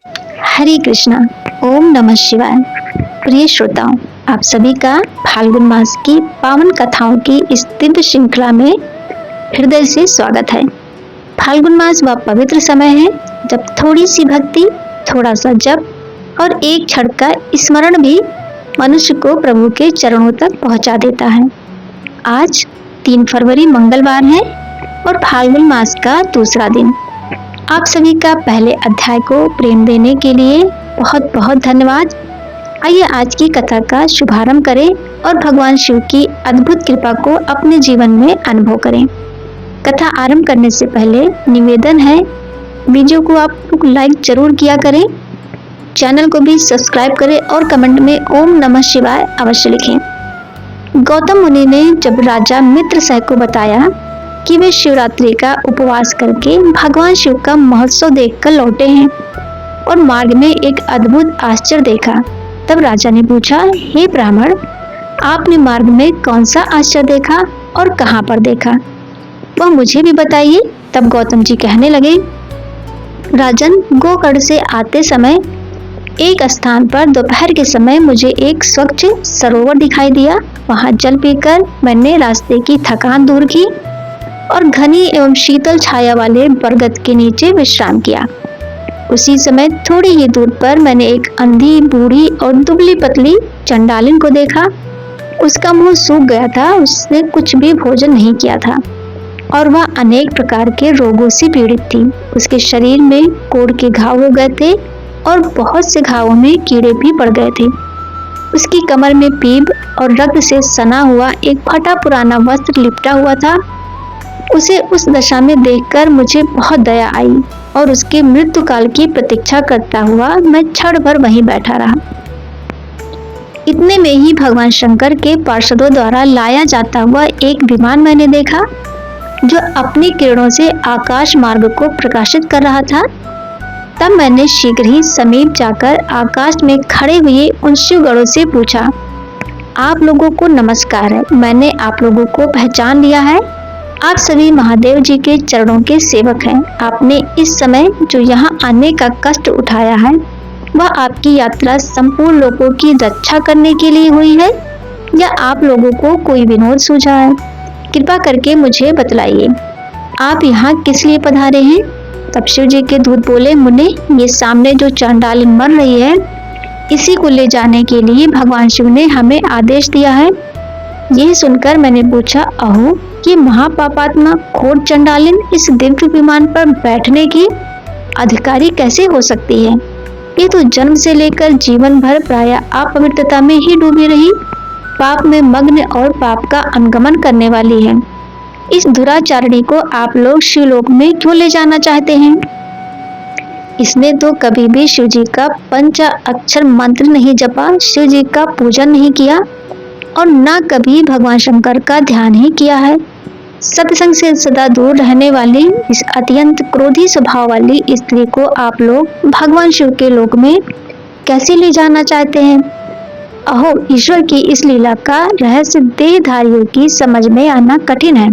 हरे कृष्णा। ओम नमः शिवाय। प्रिय श्रोताओं, आप सभी का फाल्गुन मास की पावन कथाओं की इस दिव्य श्रृंखला में हृदय से स्वागत है। फाल्गुन मास वह पवित्र समय है जब थोड़ी सी भक्ति, थोड़ा सा जप और एक क्षण का स्मरण भी मनुष्य को प्रभु के चरणों तक पहुंचा देता है। आज 3 फरवरी मंगलवार है और फाल्गुन मास का दूसरा दिन। आप सभी का पहले अध्याय को प्रेम देने के लिए बहुत बहुत धन्यवाद। आइए आज की कथा का शुभारंभ करें और भगवान शिव की अद्भुत कृपा को अपने जीवन में अनुभव करें। कथा आरंभ करने से पहले निवेदन है, वीडियो को आप लोग लाइक जरूर किया करें, चैनल को भी सब्सक्राइब करें और कमेंट में ओम नमः शिवाय अवश्य लिखें। गौतम मुनि ने जब राजा मित्रसेन को बताया कि वे शिवरात्रि का उपवास करके भगवान शिव का महोत्सव देखकर लौटे हैं और मार्ग में एक अद्भुत आश्चर्य देखा, तब राजा ने पूछा, हे ब्राह्मण, आपने मार्ग में कौन सा आश्चर्य देखा और कहां पर देखा, वह मुझे भी बताइए। तब गौतम जी कहने लगे, राजन, गोकर्ण से आते समय एक स्थान पर दोपहर के समय मुझे एक स्वच्छ सरोवर दिखाई दिया। वहां जल पीकर मैंने रास्ते की थकान दूर की और घनी एवं शीतल छाया वाले बरगद के नीचे विश्राम किया। उसी समय थोड़ी ही दूर पर मैंने एक अंधी, बूढ़ी और दुबली पतली चंडालिन को देखा। उसका मुंह सूख गया था, उसने कुछ भी भोजन नहीं किया था और वह अनेक प्रकार के रोगों से पीड़ित थी। उसके शरीर में कोढ़ के घाव हो गए थे और बहुत से घावों में कीड़े भी पड़ गए थे। उसकी कमर में पीप और रक्त से सना हुआ एक फटा पुराना वस्त्र लिपटा हुआ था। उसे उस दशा में देखकर मुझे बहुत दया आई और उसके मृत्यु काल की प्रतीक्षा करता हुआ मैं क्षण भर वहीं बैठा रहा। इतने में ही भगवान शंकर के पार्षदों द्वारा लाया जाता हुआ एक विमान मैंने देखा, जो अपनी किरणों से आकाश मार्ग को प्रकाशित कर रहा था। तब मैंने शीघ्र ही समीप जाकर आकाश में खड़े हुए उन शिवगणों से पूछा, आप लोगों को नमस्कार है। मैंने आप लोगों को पहचान लिया है। आप सभी महादेव जी के चरणों के सेवक हैं। आपने इस समय जो यहाँ आने का कष्ट उठाया है, वह आपकी यात्रा संपूर्ण लोगों की रक्षा करने के लिए हुई है या आप लोगों को कोई विनोद सूझा है? कृपा करके मुझे बतलाइए, आप यहाँ किस लिए पधारे हैं? तब शिव जी के दूत बोले, मुने, ये सामने जो चंडालिन मर रही है, इसी को ले जाने के लिए भगवान शिव ने हमें आदेश दिया है। यह सुनकर मैंने पूछा, अहो, ये महापापात्मा घोर चंडालिन इस दिव्य विमान पर बैठने की अधिकारी कैसे हो सकती है? ये तो जन्म से लेकर जीवन भर प्रायः अपवित्रता में ही डूबी रही, पाप में मग्न और पाप का अनुगमन करने वाली है। इस दुराचारिणी को आप लोग शिवलोक में क्यों ले जाना चाहते हैं? इसने तो कभी भी शिव जी का पंच अक्षर मंत्र नहीं जपा, शिव जी का पूजन नहीं किया और न कभी भगवान शंकर का ध्यान ही किया है। सत्संग से सदा दूर रहने वाली इस अत्यंत क्रोधी स्वभाव वाली स्त्री को आप लोग भगवान शिव के लोक में कैसे ले जाना चाहते हैं? अहो, ईश्वर की इस लीला का रहस्य देहधारियों की समझ में आना कठिन है,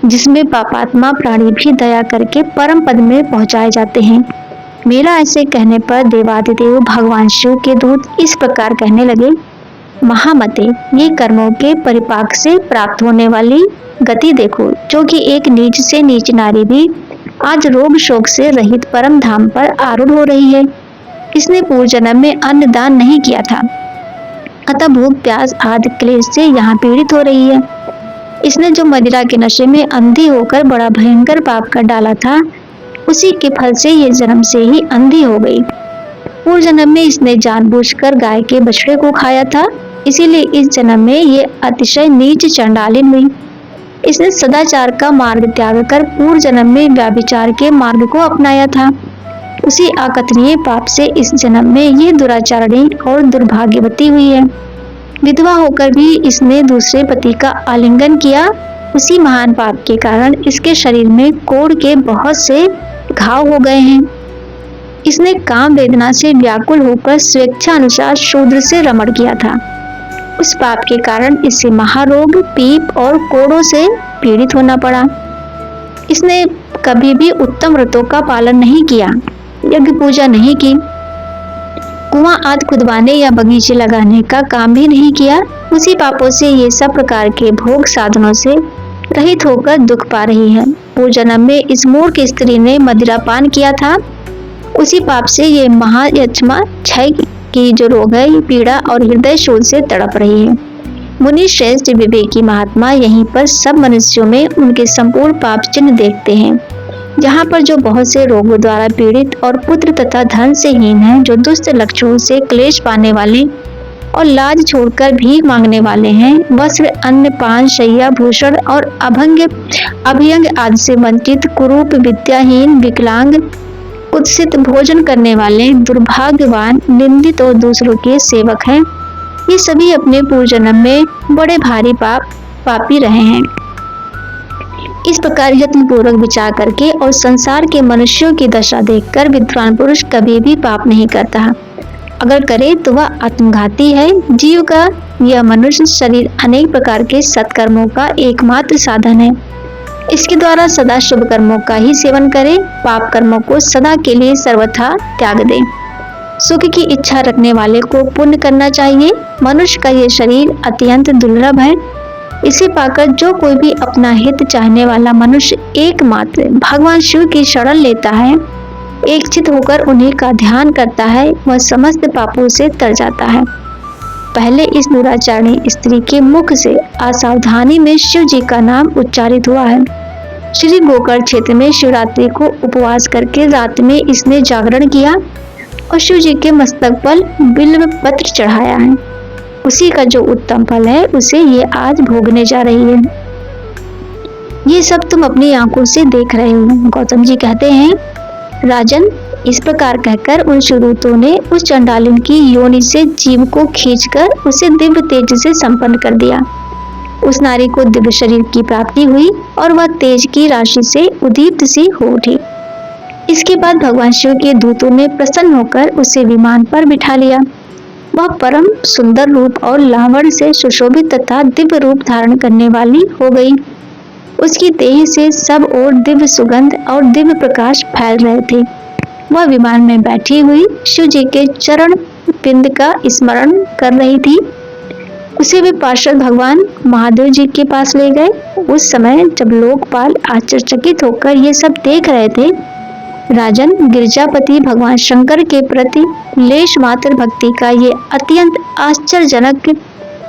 जिसमें पापात्मा प्राणी भी दया करके परम पद में पहुंचाए जाते हैं। मेरा ऐसे कहने पर देवादिदेव भगवान शिव के दूत इस प्रकार कहने लगे, महामते, ये कर्मों के परिपाक से प्राप्त होने वाली गति देखो, जो कि एक नीच से नीच नारी भी आज रोग शोक से रहित परम धाम पर आरूढ़ हो रही है। इसने पूर्व जन्म में अन्न दान नहीं किया था, अतः भूख प्यास आदि क्लेश से यहाँ पीड़ित हो रही है। इसने जो मदिरा के नशे में अंधी होकर बड़ा भयंकर पाप कर डाला था, उसी के फल से ये जन्म से ही अंधी हो गई। पूर्व जन्म में इसने जानबूझकर गाय के बछड़े को खाया था, इसीलिए इस जन्म में ये अतिशय नीच चंडालिन हुई। इसने सदाचार का मार्ग त्याग कर पूर्व जन्म में व्याभिचार के मार्ग को अपनाया था। उसी अकथनीय पाप से इस जन्म में ये दुराचारिणी और दुर्भाग्यवती हुई है। विधवा होकर भी इसने दूसरे पति का आलिंगन किया। उसी महान पाप के कारण इसके शरीर में कोढ़ के बहुत से घाव हो गए हैं। इसने काम वेदना से व्याकुल होकर स्वेच्छा अनुसार शूद्र से रमण किया था। उस पाप के कारण इसे महारोग, पीप और कोढ़ों से पीड़ित होना पड़ा। इसने कभी भी उत्तम व्रतों का पालन नहीं किया। यज्ञ पूजा नहीं की, कुआं आदि खुदवाने या बगीचे लगाने का काम भी नहीं किया, उसी पापों से ये सब प्रकार के भोग साधनों से रहित होकर दुख पा रही है। पूर्व जन्म में इस मूर्ख स्त्री ने मदिरा पान किया था, उसी पाप से ये महायक्षमा क्षय की जो रोग है, पीड़ा और हृदय शोध से तड़प रही है। मुनि श्रेष्ठ विवेकी महात्मा यहीं पर सब मनुष्यों में उनके संपूर्ण पाप चिन्ह देखते हैं। जहाँ पर जो बहुत से रोगों द्वारा पीड़ित और पुत्र तथा धन से हीन है, जो दुष्ट लक्षणों से क्लेश पाने वाले और लाज छोड़कर भीख मांगने वाले हैं, वस्त्र अन्न पान शैया भूषण और अभयंग आदि से वंचित, कुरूप विद्याहीन विकलांग, कुत्सित भोजन करने वाले, दुर्भाग्यवान, निंदित और दूसरों के सेवक हैं, ये सभी अपने पूर्व जन्म में बड़े भारी पापी रहे हैं। इस प्रकार यत्न पूर्वक विचार करके और संसार के मनुष्यों की दशा देखकर विद्वान पुरुष कभी भी पाप नहीं करता। अगर करे तो वह आत्मघाती है। जीव का यह मनुष्य शरीर अनेक प्रकार के सत्कर्मों का एकमात्र साधन है। इसके द्वारा सदा शुभ कर्मों का ही सेवन करे, पाप कर्मों को सदा के लिए सर्वथा त्याग दे। सुख की इच्छा रखने वाले को पुण्य करना चाहिए। मनुष्य का यह शरीर अत्यंत दुर्लभ है। इसे पाकर जो कोई भी अपना हित चाहने वाला मनुष्य एकमात्र भगवान शिव की शरण लेता है, एक चित होकर उन्हीं का ध्यान करता है, वह समस्त पापों से तर जाता है। पहले इस दुराचारी स्त्री के मुख से असावधानी में शिव जी का नाम उच्चारित हुआ है। श्री गोकर्ण क्षेत्र में शिवरात्रि को उपवास करके रात में इसने जागरण किया और शिव जी के मस्तक पर बिल्व पत्र चढ़ाया है। उसी का जो उत्तम फल है उसे ये आज भोगने जा रही है। ये सब तुम अपनी आंखों से देख रहे हो। गौतम जी कहते हैं, राजन, इस प्रकार कहकर उन सुरतों ने उस चंडालिन की योनि से जीव को खींचकर उसे दिव्य तेज से संपन्न कर दिया। उस नारी को दिव्य शरीर की प्राप्ति हुई और वह तेज की राशि से उद्दीप्त सी हो उठी। इसके बाद भगवान शिव के दूतों ने प्रसन्न होकर उसे विमान पर बिठा लिया। वह परम सुंदर रूप और लावण्य से सुशोभित तथा दिव्य रूप धारण करने वाली हो गई। उसकी देह से सब ओर दिव्य सुगंध और दिव्य प्रकाश फैल रहे थे। वह विमान में बैठी हुई शिव जी के चरण बिंद का स्मरण कर रही थी। उसे वे पार्षद भगवान महादेव जी के पास ले गए। उस समय जब लोकपाल आश्चर्यचकित होकर ये सब देख रहे थे, राजन, गिरजापति भगवान शंकर के प्रति लेश मात्र भक्ति का ये अत्यंत आश्चर्यजनक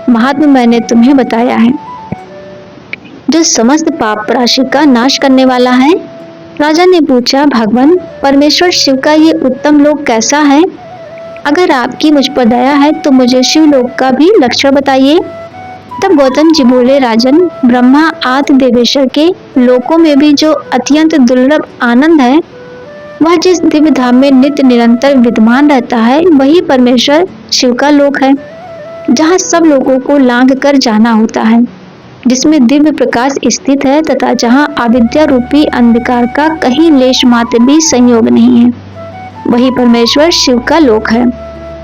महात्म्य मैंने तुम्हें बताया है, जो समस्त पाप राशि का नाश करने वाला है। राजा ने पूछा, भगवान परमेश्वर शिव का ये उत्तम लोक कैसा है? अगर आपकी मुझ पर दया है तो मुझे शिवलोक का भी लक्षण बताइए। तब गौतम जी बोले, राजन, ब्रह्मा आदि देवेश्वर के लोकों में भी जो अत्यंत दुर्लभ आनंद है, वह जिस दिव्य धाम में नित्य निरंतर विद्यमान रहता है, वही परमेश्वर शिव का लोक है, जहाँ सब लोगों को लांघ कर जाना होता है, जिसमें दिव्य प्रकाश स्थित है तथा जहाँ अविद्या रूपी अंधकार का कहीं लेश मात्र भी संयोग नहीं है, वही परमेश्वर शिव का लोक है।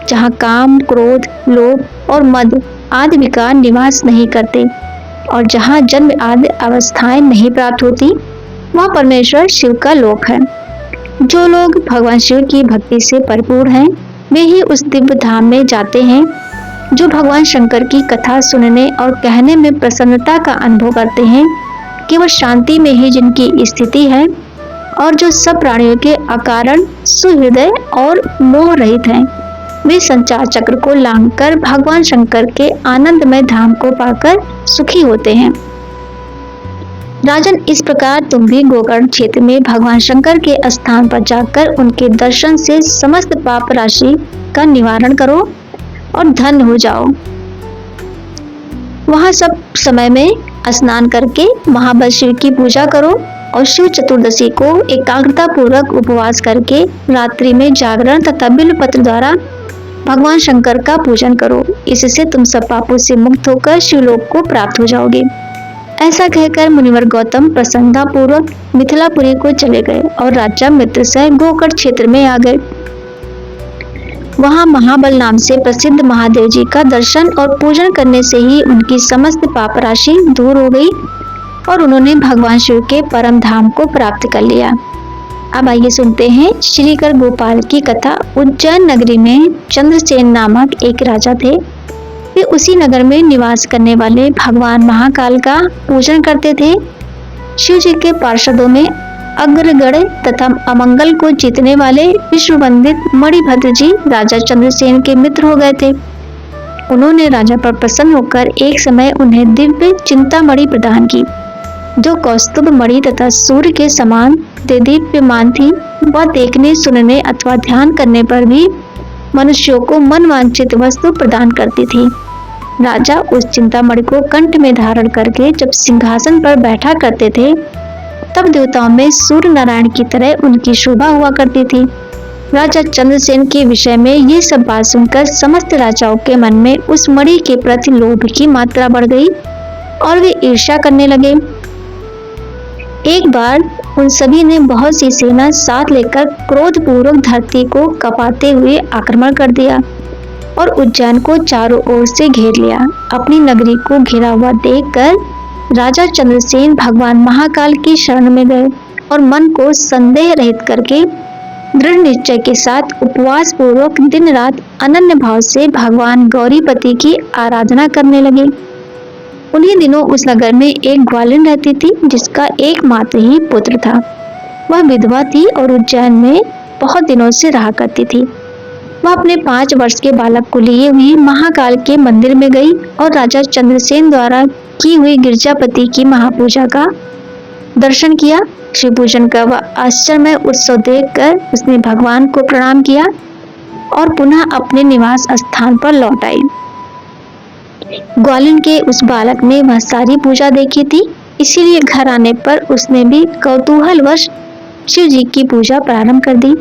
जहाँ काम, क्रोध, लोभ और मद आदि विकार निवास नहीं करते और जहाँ जन्म आदि अवस्थाएं नहीं प्राप्त होती, वह परमेश्वर शिव का लोक है। जो लोग भगवान शिव की भक्ति से भरपूर हैं, वे ही उस दिव्य धाम में जाते हैं। जो भगवान शंकर की कथा सुनने और कहने में प्रसन्नता का अनुभव करते हैं, केवल शांति में ही जिनकी स्थिति है और जो सब प्राणियों के अकारण सुहृदय और मोह रहित हैं, वे संचार चक्र को लांघकर भगवान शंकर के आनंदमय धाम को पाकर सुखी होते हैं। राजन, इस प्रकार तुम भी गोकर्ण क्षेत्र में भगवान शंकर के स्थान पर जाकर उनके दर्शन से समस्त पाप राशि का निवारण करो और धन्य हो जाओ। वहां सब समय में स्नान करके महाबल शिव की पूजा करो और शिव चतुर्दशी को एकाग्रता पूर्वक उपवास करके रात्रि में जागरण तथा बिल्वपत्र द्वारा भगवान शंकर का पूजन करो। इससे तुम सब पापों से मुक्त होकर शिवलोक को प्राप्त हो जाओगे। ऐसा कहकर मुनिवर गौतम प्रसन्नता पूर्वक मिथिलापुरी को चले गए और राजा मित्र सह गोकर्ण क्षेत्र में आ गए। वहां महाबल नाम से प्रसिद्ध महादेव जी का दर्शन और पूजन करने से ही उनकी समस्त पाप राशि दूर हो गई और उन्होंने भगवान शिव के परम धाम को प्राप्त कर लिया। अब आइए सुनते हैं श्रीकर गोपाल की कथा। उज्जैन नगरी में चंद्रसेन नामक एक राजा थे। वे उसी नगर में निवास करने वाले भगवान महाकाल का पूजन करते थे। शिव जी के पार्षदों में अग्रगण्य तथा अमंगल को जीतने वाले विश्व वंदित मणिभद्र जी राजा चंद्रसेन के मित्र हो गए थे। उन्होंने राजा पर प्रसन्न होकर एक समय उन्हें दिव्य चिंतामणि प्रदान की, जो कौस्तुभ मणि तथा सूर्य के समान देदीप्यमान थी। वह देखने, सुनने अथवा ध्यान करने पर भी मनुष्यों को मनवांछित वस्तु प्रदान करती थी। राजा उस चिंतामणि को कंठ में धारण करके जब सिंहासन पर बैठा करते थे, तब देवताओं में सूर्य नारायण की तरह उनकी शोभा हुआ करती थी। राजा चंद्रसेन के विषय में ये सब बात सुनकर समस्त राजाओं के मन में उस मणि के प्रति लोभ की मात्रा बढ़ गई और वे ईर्ष्या करने लगे। एक बार उन सभी ने बहुत सी सेना साथ लेकर क्रोधपूर्वक धरती को कपाते हुए आक्रमण कर दिया और उज्जैन को चारों ओर से घेर लिया। अपनी नगरी को घिरा हुआ देखकर राजा चंद्रसेन भगवान महाकाल की शरण में गए और मन को संदेह रहित करके दृढ़ निश्चय के साथ उपवास पूर्वक दिन रात अनन्य भाव से भगवान गौरीपति की आराधना करने लगे। उन्हीं दिनों उस नगर में एक ग्वालिन रहती थी, जिसका एकमात्र ही पुत्र था। वह विधवा थी और उज्जैन में बहुत दिनों से रहा करती थी। वह अपने 5 वर्ष के बालक को लिए हुई महाकाल के मंदिर में गई और राजा चंद्रसेन द्वारा की हुई गिरजापति की महापूजा का दर्शन किया। शिव पूजन का वह आश्चर्यमय उत्सव देखकर उसने भगवान को प्रणाम किया और पुनः अपने निवास स्थान पर लौट आई। ग्वालिन के उस बालक ने वह सारी पूजा देखी थी, इसीलिए घर आने पर उसने भी कौतूहलवश शिव जी की पूजा प्रारंभ कर दी,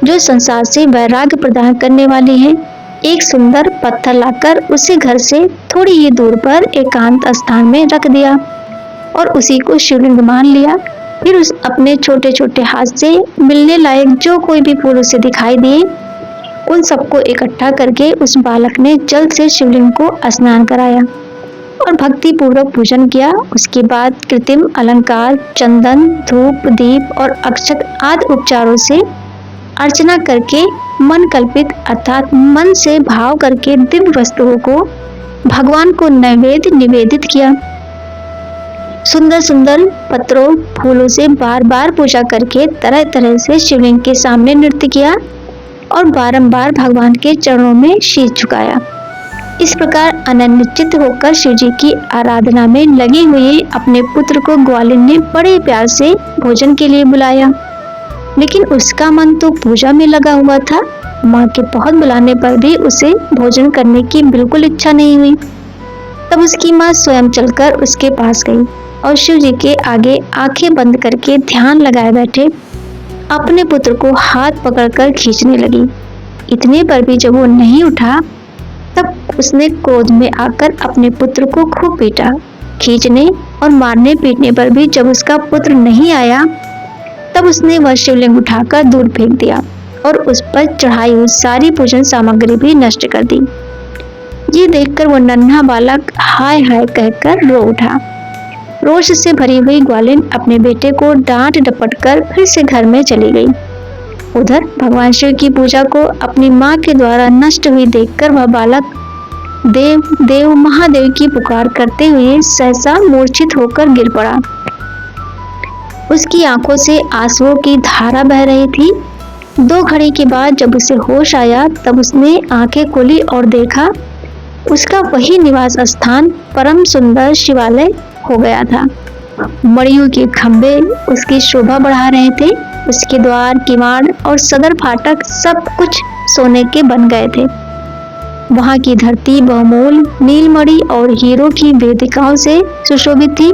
जो संसार से वैराग्य प्रदान करने वाली है। एक सुंदर पत्थर लाकर उसे घर से थोड़ी ही दूर पर एकांत स्थान में रख दिया और उसी को शिवलिंग मान लिया। फिर उस अपने छोटे छोटे हाथ से मिलने लायक जो कोई भी फूल उसे दिखाई दिए, उन सबको इकट्ठा करके उस बालक ने जल से शिवलिंग को स्नान कराया और भक्ति पूर्वक पूजन किया। उसके बाद कृत्रिम अलंकार, चंदन, धूप, दीप और अक्षत आदि उपचारों से अर्चना करके मन कल्पित अर्थात मन से भाव करके दिव्य वस्तुओं को भगवान को नैवेद्य निवेदित किया। सुंदर सुंदर पत्रों, फूलों से बार बार पूजा करके तरह तरह से शिवलिंग के सामने नृत्य किया और बारंबार भगवान के चरणों में शीश झुकाया। इस प्रकार अनन्यचित होकर शिव जी की आराधना में लगे हुए अपने पुत्र को ग्वालिन ने बड़े प्यार से भोजन के लिए बुलाया, लेकिन उसका मन तो पूजा में लगा हुआ था। माँ के बहुत बुलाने पर भी उसे भोजन करने की बिल्कुल इच्छा नहीं हुई। तब उसकी माँ स्वयं चलकर उसके पास गई और शिव जी के आगे आंखें बंद करके ध्यान लगाए बैठे अपने पुत्र को हाथ पकड़कर खींचने लगी। इतने पर भी जब वो नहीं उठा, तब उसने क्रोध में आकर अपने पुत्र को खूब पीटा। खींचने और मारने पीटने पर भी जब उसका पुत्र नहीं आया, तब उसने वह शिवलिंग उठाकर दूर फेंक दिया और उस पर चढ़ाई हुई सारी पूजन सामग्री भी नष्ट कर दी। ये देखकर वो नन्हा बालक हाय हाय कहकर रो उठा। रोष से भरी हुई ग्वालिन अपने बेटे को डांट डपट कर फिर से घर में चली गई। उधर भगवान शिव की पूजा को अपनी माँ के द्वारा नष्ट हुई देखकर वह बालक देव देव महादेव की पुकार करते हुए सहसा मूर्छित होकर गिर पड़ा। उसकी आंखों से आंसुओं की धारा बह रही थी। 2 घड़ी के बाद जब उसे होश आया, तब उसने आंखें खोली और देखा उसका वही निवास स्थान परम सुंदर शिवालय हो गया था। मड़ियों के खंभे उसकी शोभा बढ़ा रहे थे। उसके द्वार, किवाड़ और सदर फाटक सब कुछ सोने के बन गए थे। वहां की धरती बहुमूल नीलमणि और हीरो की वेदिकाओं से सुशोभित थी।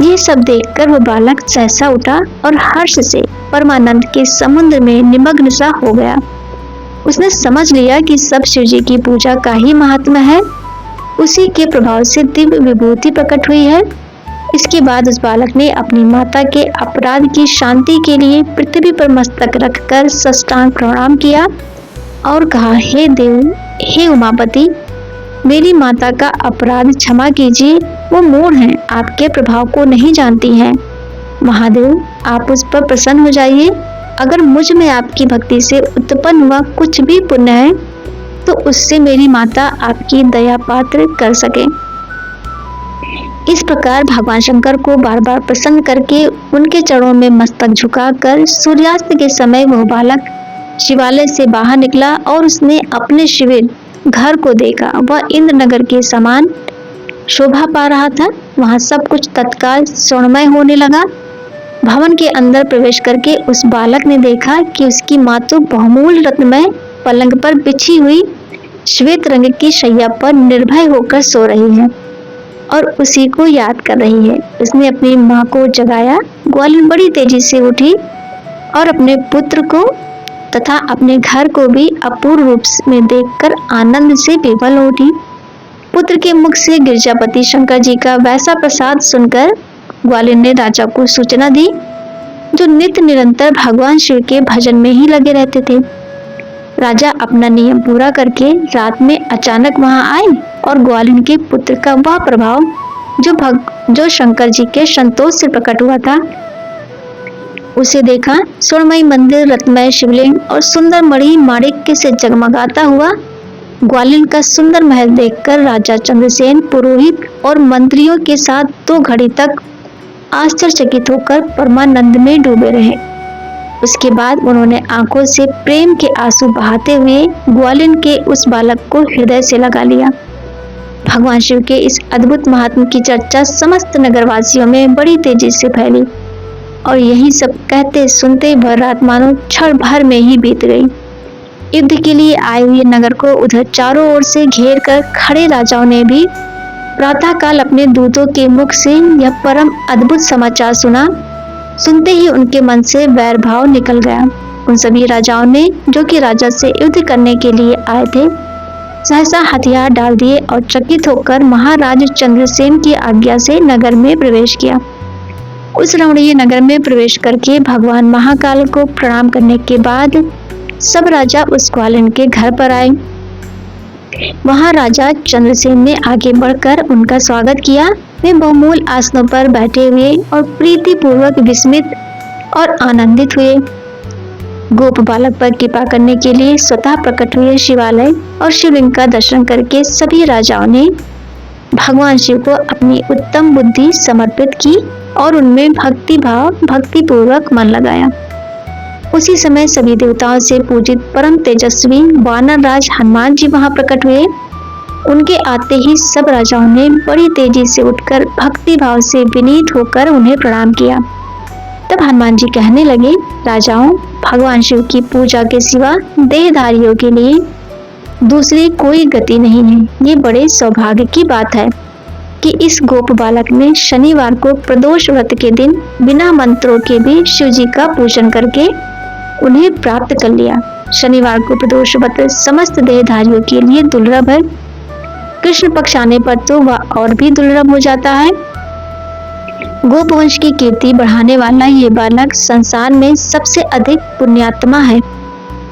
ये सब देखकर वह बालक सहसा उठा और हर्ष से परमानंद के समुद्र में निमग्न सा हो गया। उसने समझ लिया कि सब शिव जी की पूजा का ही महात्मा है, उसी के प्रभाव से दिव्य विभूति प्रकट हुई है। इसके बाद उस बालक ने अपनी माता के अपराध की शांति के लिए पृथ्वी पर मस्तक रखकर साष्टांग प्रणाम किया और कहा, हे देव, हे उमापति, मेरी माता का अपराध क्षमा कीजिए। वो मूढ़ हैं, आपके प्रभाव को नहीं जानती हैं। महादेव, आप उस पर प्रसन्न हो जाइए। अगर मुझ में आपकी भक्ति से उत्पन्न हुआ कुछ भी पुण्य है तो उससे मेरी माता आपकी दया पात्र कर सके। इस प्रकार भगवान शंकर को बार बार प्रसन्न करके उनके चरणों में मस्तक झुकाकर सूर्यास्त के समय वह बालक शिवालय से बाहर निकला और उसने अपने शिविर घर को देखा। वह इंद्रनगर के समान शोभा पा रहा था। वहां सब कुछ तत्काल स्वर्णमय होने लगा। भवन के अंदर प्रवेश करके उस बालक ने देखा कि उसकी माँ तो बहुमूल्य रत्नमय पलंग पर बिछी हुई श्वेत रंग की शैया पर निर्भय होकर सो रही है और उसी को याद कर रही है। उसने अपनी माँ को जगाया। ग्वालिन बड़ी तेजी से उठी और अपने पुत्र को तथा अपने घर को भी अपूर्व रूप में देखकर आनंद से विवल हो उठी। पुत्र के मुख से गिरजापति शंकर जी का वैसा प्रसाद सुनकर ग्वालिन ने राजा को सूचना दी, जो नित्य निरंतर भगवान शिव के भजन में ही लगे रहते थे। राजा अपना नियम पूरा करके रात में अचानक वहां आए और ग्वालिन के पुत्र का वह प्रभाव जो शंकर जी के संतोष से प्रकट हुआ था उसे देखा। स्वर्णमयी मंदिर, रत्नमय शिवलिंग और सुंदर मणि माणिक्य से जगमगाता हुआ ग्वालिन का सुंदर महल देखकर राजा चंद्रसेन पुरोहित और मंत्रियों के साथ 2 घड़ी तक आश्चर्यचकित होकर परमानंद में डूबे रहे। उसके बाद उन्होंने आंखों से प्रेम के आंसू बहाते हुए ग्वालिन के उस बालक को हृदय से लगा लिया। भगवान शिव के इस अद्भुत महात्म की चर्चा समस्त नगरवासियों में बड़ी तेजी से फैली और यही सब कहते सुनते भर रात मानो क्षण भर में ही बीत गई। युद्ध के लिए आए हुए नगर को उधर चारों ओर से घेर कर खड़े राजाओं ने भी प्रातःकाल अपने दूतों के मुख से यह परम अद्भुत समाचार सुना। सुनते ही उनके मन से वैर भाव निकल गया। उन सभी राजाओं ने, जो कि राजा से युद्ध करने के लिए आए थे, सहसा हथियार डाल दिए और चकित होकर महाराज चंद्रसेन की आज्ञा से नगर में प्रवेश किया। उस रमणीय नगर में प्रवेश करके भगवान महाकाल को प्रणाम करने के बाद सब राजा उस ग्वालिन के घर पर आए। वहां राजा चंद्रसेन ने आगे बढ़कर उनका स्वागत किया। वे बहुमूल्य आसनों पर बैठे हुए और प्रीति पूर्वक विस्मित और आनंदित हुए। गोप बालक पर कृपा करने के लिए स्वतः प्रकट हुए शिवालय और शिवलिंग का दर्शन करके सभी राजाओं ने भगवान शिव को अपनी उत्तम बुद्धि समर्पित की और उनमें भक्ति पूर्वक मन लगाया। उसी समय सभी देवताओं से पूजित परम तेजस्वी वानर राज हनुमान जी वहां प्रकट हुए। उनके आते ही सब राजाओं ने बड़ी तेजी से उठकर भक्ति भाव से विनीत होकर उन्हें प्रणाम किया। तब हनुमान जी कहने लगे, राजाओं, भगवान शिव की पूजा के सिवा देहधारियों के लिए दूसरी कोई गति नहीं है। ये बड़े सौभाग्य की बात है कि इस गोप बालक ने शनिवार को प्रदोष व्रत के दिन बिना मंत्रों के भी शिव जी का पूजन करके उन्हें प्राप्त कर लिया। शनिवार को प्रदोष व्रत समस्त देहधारियों के लिए दुर्लभ है। कृष्ण पक्ष आने पर तो वह और भी दुर्लभ हो जाता है। गोप वंश की कीर्ति बढ़ाने वाला ये बालक संसार में सबसे अधिक पुण्यात्मा है।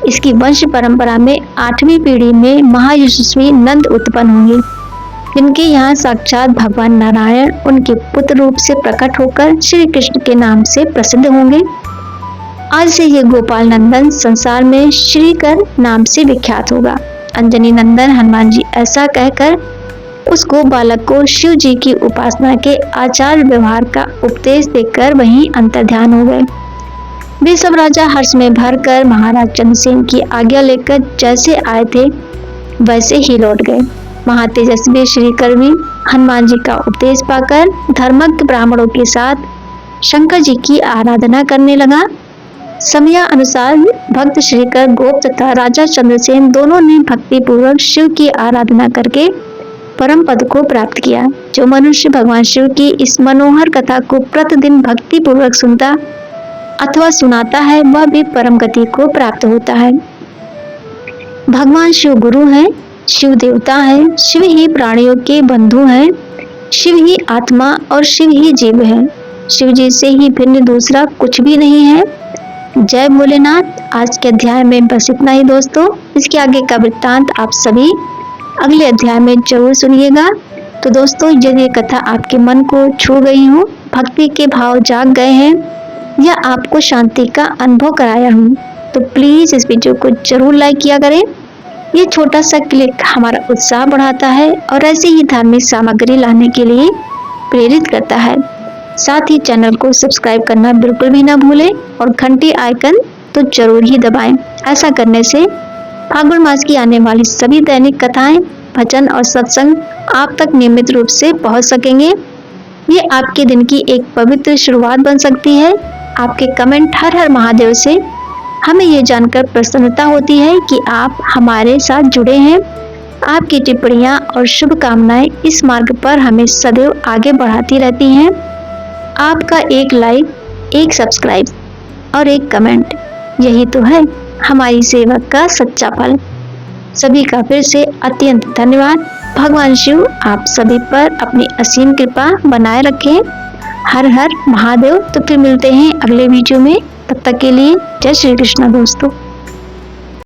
इसकी वंश परंपरा में 8वीं पीढ़ी में महायशस्वी नंद उत्पन्न होंगे, जिनके यहाँ साक्षात भगवान नारायण उनके पुत्र रूप से प्रकट होकर श्री कृष्ण के नाम से प्रसिद्ध होंगे। आज से ये गोपाल नंदन संसार में श्रीकर नाम से विख्यात होगा। अंजनी नंदन हनुमान जी ऐसा कहकर उस गो बालक को शिव जी की उपासना के आचार व्यवहार का उपदेश देकर वहीं अंतर्ध्यान हो गए। वे सब राजा हर्ष में भरकर महाराज चंद्रसेन की आज्ञा लेकर जैसे आए थे वैसे ही लौट गए। महातेजस्वी श्रीकर भी हनुमान जी का उपदेश पाकर धर्मज्ञ ब्राह्मणों के साथ शंकर जी की आराधना करने लगा। समय अनुसार भक्त श्रीकर गोप तथा राजा चंद्रसेन दोनों ने भक्ति पूर्वक शिव की आराधना करके परम पद को प्राप्त किया। जो मनुष्य भगवान शिव की इस मनोहर कथा को प्रतिदिन भक्ति पूर्वक सुनता अथवा सुनाता है, वह भी परम गति को प्राप्त होता है। भगवान शिव गुरु हैं, शिव देवता है, शिव ही प्राणियों के बंधु हैं, शिव ही आत्मा और शिव ही जीव है। शिव जी से ही भिन्न दूसरा कुछ भी नहीं है। जय भोलेनाथ। आज के अध्याय में बस इतना ही दोस्तों। इसके आगे का वृत्तांत आप सभी अगले अध्याय में जरूर सुनिएगा। तो दोस्तों, यदि ये कथा आपके मन को छू गई हो, भक्ति के भाव जाग गए हैं या आपको शांति का अनुभव कराया हूँ, तो प्लीज़ इस वीडियो को जरूर लाइक किया करें। ये छोटा सा क्लिक हमारा उत्साह बढ़ाता है और ऐसी ही धार्मिक सामग्री लाने के लिए प्रेरित करता है। साथ ही चैनल को सब्सक्राइब करना बिल्कुल भी ना भूलें और घंटी आइकन तो जरूर ही दबाएं। ऐसा करने से फाल्गुन मास की आने वाली सभी दैनिक कथाएं, भजन और सत्संग आप तक नियमित रूप से पहुंच सकेंगे। ये आपके दिन की एक पवित्र शुरुआत बन सकती है। आपके कमेंट हर हर महादेव से हमें ये जानकर प्रसन्नता होती है कि आप हमारे साथ जुड़े हैं। आपकी टिप्पणियां और शुभकामनाएं इस मार्ग पर हमें सदैव आगे बढ़ाती रहती हैं। आपका एक लाइक, एक सब्सक्राइब और एक कमेंट, यही तो है हमारी सेवा का सच्चा फल। सभी का फिर से अत्यंत धन्यवाद। भगवान शिव आप सभी पर अपनी असीम कृपा बनाए रखें। हर हर महादेव। तो फिर मिलते हैं अगले वीडियो में, तब तक के लिए जय श्री कृष्ण दोस्तों।